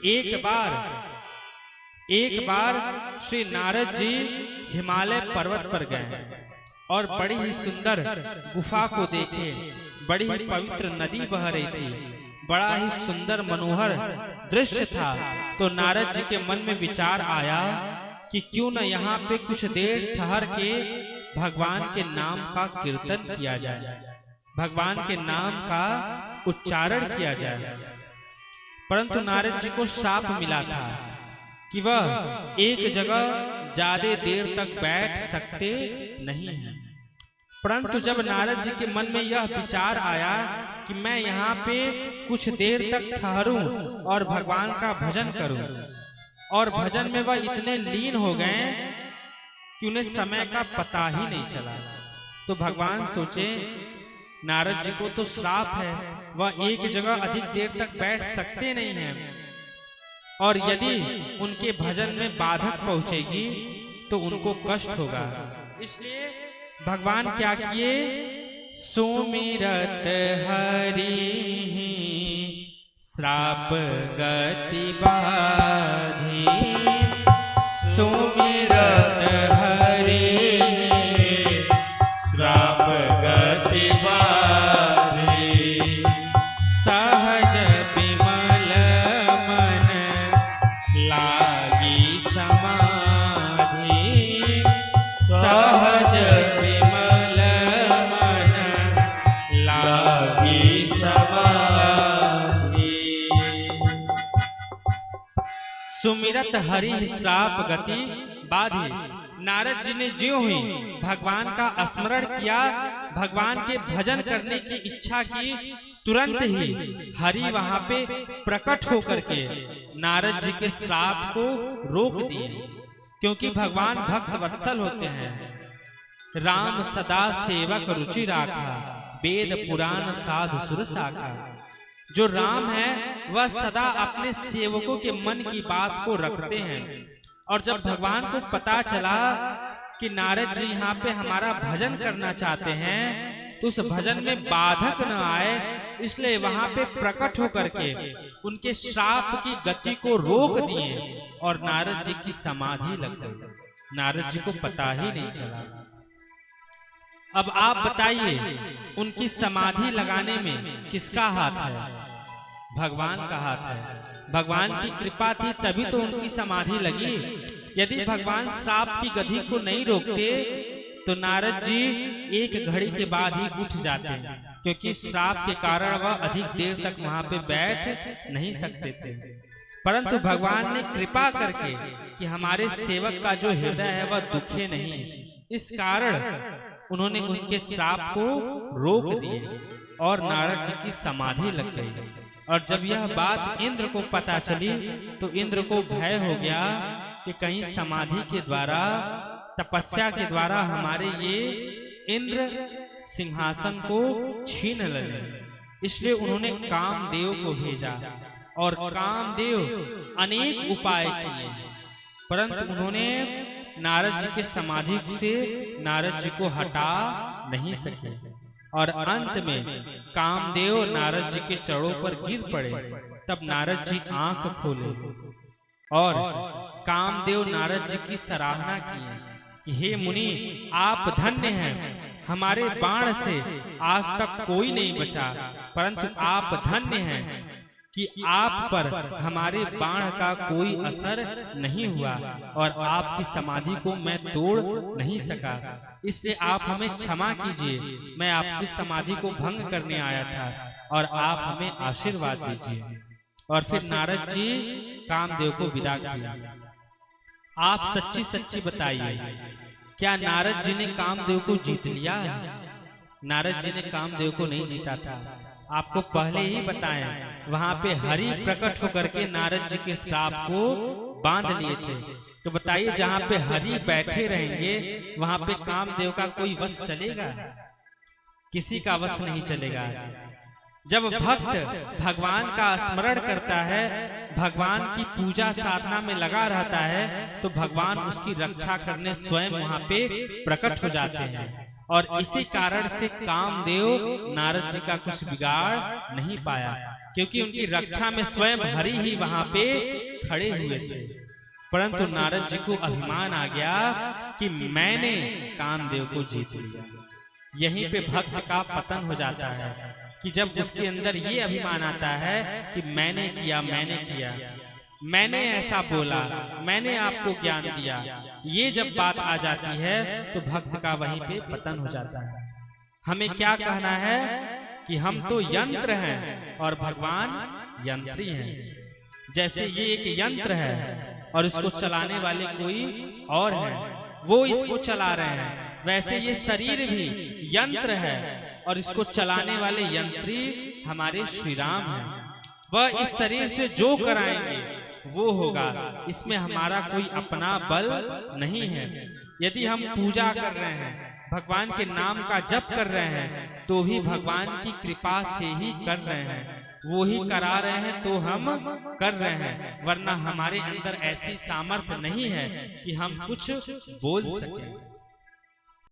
एक बार श्री नारद जी हिमालय पर्वत पर गए और बड़ी ही सुंदर गुफा को देखे। बड़ी ही पवित्र नदी बह रही थी, बड़ा ही सुंदर मनोहर दृश्य था। तो नारद जी के मन में विचार आया कि क्यों न यहाँ पे कुछ देर ठहर के भगवान के नाम का कीर्तन किया जाए, भगवान के नाम का उच्चारण किया जाए। परंतु नारद जी को शाप मिला था कि वह एक जगह ज्यादा देर तक बैठ सकते नहीं हैं। परंतु जब नारद जी के मन में यह विचार आया कि मैं यहाँ पे कुछ देर तक ठहरूं और भगवान का भजन करूं, और भजन में वह इतने लीन हो गए कि उन्हें समय का पता ही नहीं चला। तो भगवान सोचे नारद जी को तो श्राप है, वह एक जगह अधिक देर तक बैठ सकते नहीं हैं, और यदि उनके भजन में बाधक पहुंचेगी तो उनको कष्ट होगा। इसलिए भगवान क्या किए, सुमिरत हरि श्राप गति बाधी, सुमिरत हरि श्राप गति बाधी, सहज विमल मन लागी समाधि, सहज विमल मन लागी समाधि। सुमिरत हरि श्राप गति बाधी। नारद जी ने ज्यों ही भगवान का स्मरण किया, भगवान के भजन करने की इच्छा की, तुरंत ही हरि वहां पे प्रकट होकर के नारद जी के श्राप को रोक दिए। क्योंकि भगवान भक्त वत्सल होते हैं। राम सदा सेवक रुचि राखा, वेद पुराण साधु सुर साखा। जो राम है वह सदा अपने सेवकों के मन की बात को रखते हैं। और जब भगवान को पता चला कि नारद जी यहाँ पे हमारा भजन करना चाहते हैं, तो उस भजन में बाधक न आए, इसलिए वहां पे प्रकट होकर के उनके श्राप की गति को रोक दिए और नारद जी की समाधि लग गई। नारद जी को पता ही नहीं चला। अब आप बताइए, उनकी समाधि लगाने में किसका हाथ है? भगवान का हाथ है। भगवान की कृपा थी तभी तो उनकी समाधि लगी। यदि भगवान श्राप की गति को नहीं रोकते तो नारद जी एक घड़ी के बाद ही उठ जाते, क्योंकि श्राप के कारण वह अधिक देर तक वहां पे बैठ नहीं सकते थे। परंतु भगवान ने कृपा करके कि हमारे सेवक का जो हृदय है वह दुखे नहीं, इस कारण उन्होंने उनके श्राप को रोक दिए और नारद जी की समाधि लग गई। और जब यह बात इंद्र को पता चली तो इंद्र को भय हो गया कि कहीं समाधि के द्वारा, तपस्या के द्वारा हमारे ये इंद्र सिंहासन को छीन ले। इसलिए उन्होंने कामदेव को भेजा और कामदेव अनेक उपाय किए, परंतु उन्होंने नारद जी के समाधि से नारद जी को हटा नहीं सके। और अंत में कामदेव नारद जी के चरणों पर गिर पड़े। तब नारद जी आंख खोले और कामदेव नारद जी की सराहना किए कि हे मुनि, आप धन्य हैं, हमारे बाण से आज तक कोई नहीं बचा, परंतु आप धन्य हैं कि आप पर हमारे बाण का कोई असर नहीं हुआ और आपकी समाधि को मैं तोड़ नहीं सका। इसलिए आप हमें क्षमा कीजिए, मैं आपकी समाधि को भंग करने आया था और आप हमें आशीर्वाद दीजिए। और फिर नारद जी कामदेव को विदा किया। आप सच्ची सच्ची बताइए, क्या नारद जी ने कामदेव को जीत लिया? नारद जी ने कामदेव को नहीं जीता था। आपको पहले ही बताया, वहां पे हरि प्रकट होकर के नारद जी के श्राप को बांध लिए थे। तो बताइए, जहां पे हरि बैठे रहेंगे वहां पे कामदेव का कोई वश चलेगा? किसी का वश नहीं चलेगा। जब भक्त भगवान का स्मरण करता है, भगवान की पूजा साधना में लगा रहता है, तो भगवान उसकी रक्षा करने स्वयं वहां पे प्रकट हो जाते हैं। और इसी कारण से कामदेव नारद जी का कुछ बिगाड़ नहीं पाया। क्योंकि उनकी रक्षा में स्वयं हरि ही वहां पे खड़े हुए थे। परंतु नारद जी को अभिमान आ गया कि मैंने कामदेव को जीत लिया। यहीं पे भक्त का पतन हो जाता है कि जब उसके अंदर ये अभिमान आता है कि मैंने किया, मैंने ऐसा बोला, मैंने आपको ज्ञान दिया, ये जब बात आ जाती है तो भक्त का वहीं पे पतन हो जाता है। हमें क्या कहना है कि हम तो यंत्र हैं और भगवान यंत्री हैं। जैसे ये एक यंत्र है और इसको चलाने वाले कोई और है, वो इसको चला रहे हैं, वैसे ये शरीर भी यंत्र है और इसको चलाने वाले यंत्री हमारे श्री राम हैं। वह इस शरीर से जो कराएंगे वो होगा, इसमें हमारा कोई अपना बल नहीं है। यदि हम पूजा कर रहे हैं, भगवान के नाम का जप कर रहे हैं, तो भी भगवान की कृपा से ही कर रहे हैं, वो ही करा रहे हैं तो हम कर रहे हैं, वरना हमारे अंदर ऐसी सामर्थ्य नहीं है कि हम कुछ बोल सकें।